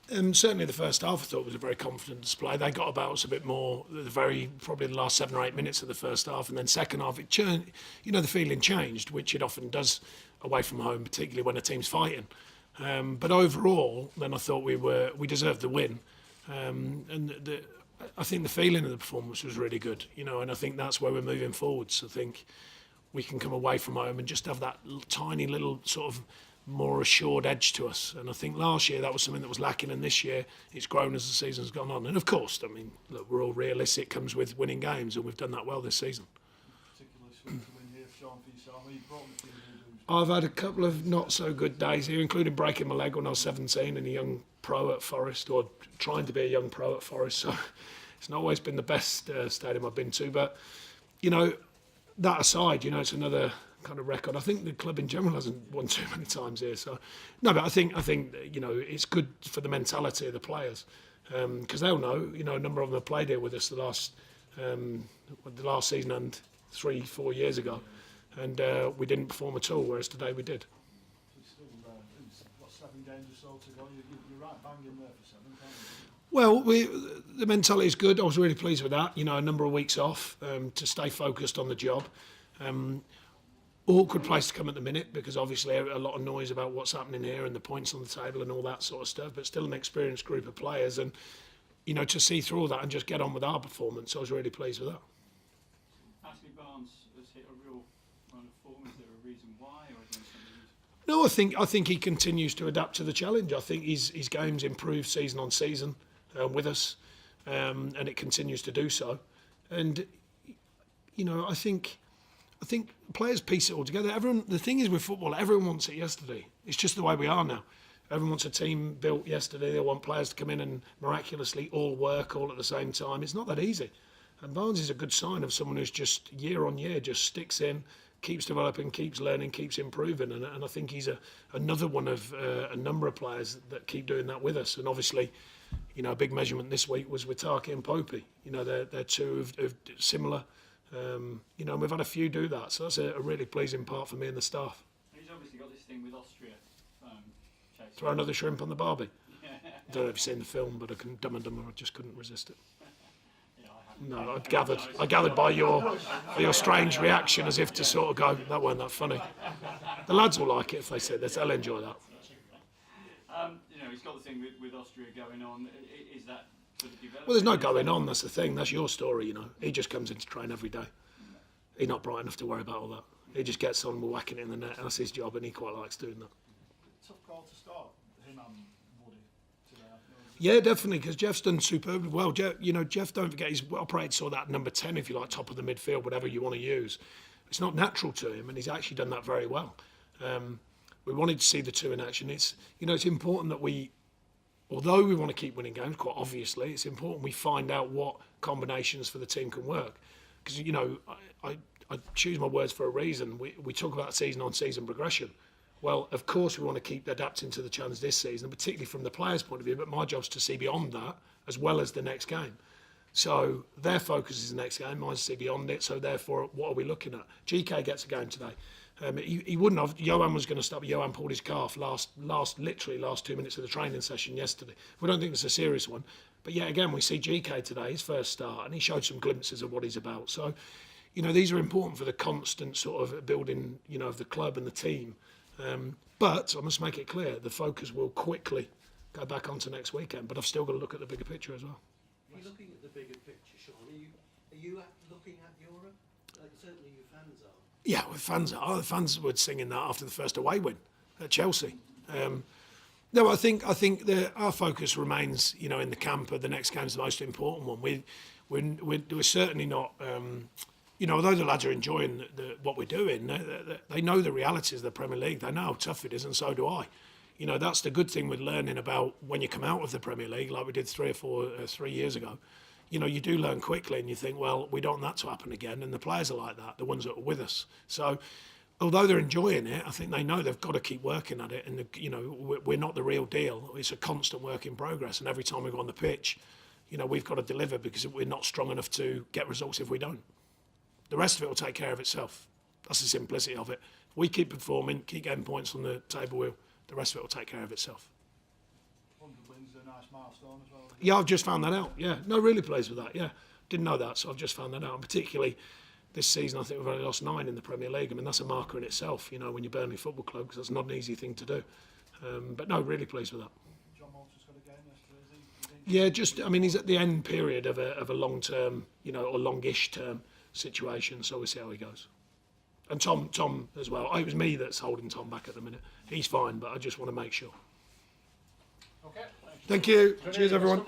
Certainly the first half I thought was a very confident display. They got about us a bit more, probably the last 7 or 8 minutes of the first half, and then second half it churned, the feeling changed, which it often does away from home, particularly when a team's fighting. But overall, then I thought we deserved the win. I think the feeling of the performance was really good, and I think that's where we're moving forwards. I think we can come away from home and just have that tiny little sort of more assured edge to us. And I think last year that was something that was lacking, and this year it's grown as the season's gone on. And of course, I mean, look, we're all realistic. It comes with winning games, and we've done that well this season. Particularly sweet to win here, Sean, for yourself. I mean, you brought me to I've had a couple of not so good days here, including breaking my leg when I was 17 and a young pro at Forest, or trying to be a young pro at Forest. So it's not always been the best stadium I've been to. But, that aside, it's another kind of record. I think the club in general hasn't won too many times here. So no, but I think it's good for the mentality of the players, because they'll know. A number of them have played here with us the last season and 3-4 years ago, and we didn't perform at all, whereas today we did. It's still, what, 7 games or so to go? You're right bang in there for 7, can't you? Well, the mentality is good. I was really pleased with that. A number of weeks off to stay focused on the job. Awkward place to come at the minute, because obviously a lot of noise about what's happening here and the points on the table and all that sort of stuff, but still an experienced group of players, and to see through all that and just get on with our performance, I was really pleased with that. Ashley Barnes has hit a real kind of form. Is there a reason why, or is there something? No, I think he continues to adapt to the challenge. I think his game's improved season on season with us, and it continues to do so. And I think players piece it all together. The thing is with football, everyone wants it yesterday. It's just the way we are now. Everyone wants a team built yesterday. They want players to come in and miraculously all work all at the same time. It's not that easy. And Barnes is a good sign of someone who's just year on year just sticks in, keeps developing, keeps learning, keeps improving. And I think he's another one of a number of players that keep doing that with us. And obviously, a big measurement this week was with Taki and Popey. They're two of similar. And we've had a few do that, so that's a really pleasing part for me and the staff. He's obviously got this thing with Austria. Throw another shrimp on the barbie. Yeah. I don't know if you've seen the film, but Dumb and Dumber, I just couldn't resist it. Yeah, I haven't. No, I gathered by your strange reaction, as if to sort of go, that weren't that funny. The lads will like it if they see this. They'll enjoy that. He's got the thing with Austria going on. Is that sort of developing? Well, there's no going on. That's the thing. That's your story. He just comes in to train every day. He's not bright enough to worry about all that. He just gets on, we're whacking it in the net, and that's his job, and he quite likes doing that. Tough call to start, him and Woody today. Yeah, definitely, because Jeff's done superbly well. Jeff, don't forget, he's operated sort of that number 10, if you like, top of the midfield, whatever you want to use. It's not natural to him, and he's actually done that very well. We wanted to see the two in action. It's important that although we want to keep winning games, quite obviously, it's important we find out what combinations for the team can work. Because, I choose my words for a reason. We talk about season-on-season progression. Well, of course, we want to keep adapting to the challenge this season, particularly from the players' point of view, but my job's to see beyond that, as well as the next game. So their focus is the next game, mine's to see beyond it, so therefore, what are we looking at? GK gets a game today. He wouldn't have. Johan was going to start, but Johan pulled his calf literally last 2 minutes of the training session yesterday. We don't think it's a serious one. But yet again, we see GK today, his first start, and he showed some glimpses of what he's about. So, these are important for the constant sort of building, of the club and the team. But I must make it clear, the focus will quickly go back onto next weekend. But I've still got to look at the bigger picture as well. Are you looking at the bigger picture, Sean? Are you looking at Europe? Certainly your fans are. Yeah, well, the fans were singing that after the first away win at Chelsea. No, I think our focus remains, in the camp of the next game's the most important one. We're certainly not, although the lads are enjoying what we're doing, they know the realities of the Premier League. They know how tough it is, and so do I. That's the good thing with learning about when you come out of the Premier League, like we did 3 years ago. You do learn quickly, and you think, well, we don't want that to happen again. And the players are like that, the ones that are with us. So, although they're enjoying it, I think they know they've got to keep working at it. And we're not the real deal. It's a constant work in progress. And every time we go on the pitch, we've got to deliver, because we're not strong enough to get results if we don't. The rest of it will take care of itself. That's the simplicity of it. If we keep performing, keep getting points on the table wheel, the rest of it will take care of itself. 100 wins, a nice milestone as well. Yeah, I've just found that out. Yeah, no, really pleased with that. Yeah, didn't know that, so I've just found that out. And particularly this season, I think we've only lost 9 in the Premier League. I mean, that's a marker in itself, you know, when you're Burnley Football Club, because that's not an easy thing to do. But no, really pleased with that. John Walter's got a game yesterday, is he? Yeah, just I mean, he's at the end period of a long-term, you know, or longish term situation, so we'll see how he goes. And Tom as well. Oh, it was me that's holding Tom back at the minute. He's fine, but I just want to make sure. Okay. Thank you. Cheers, everyone.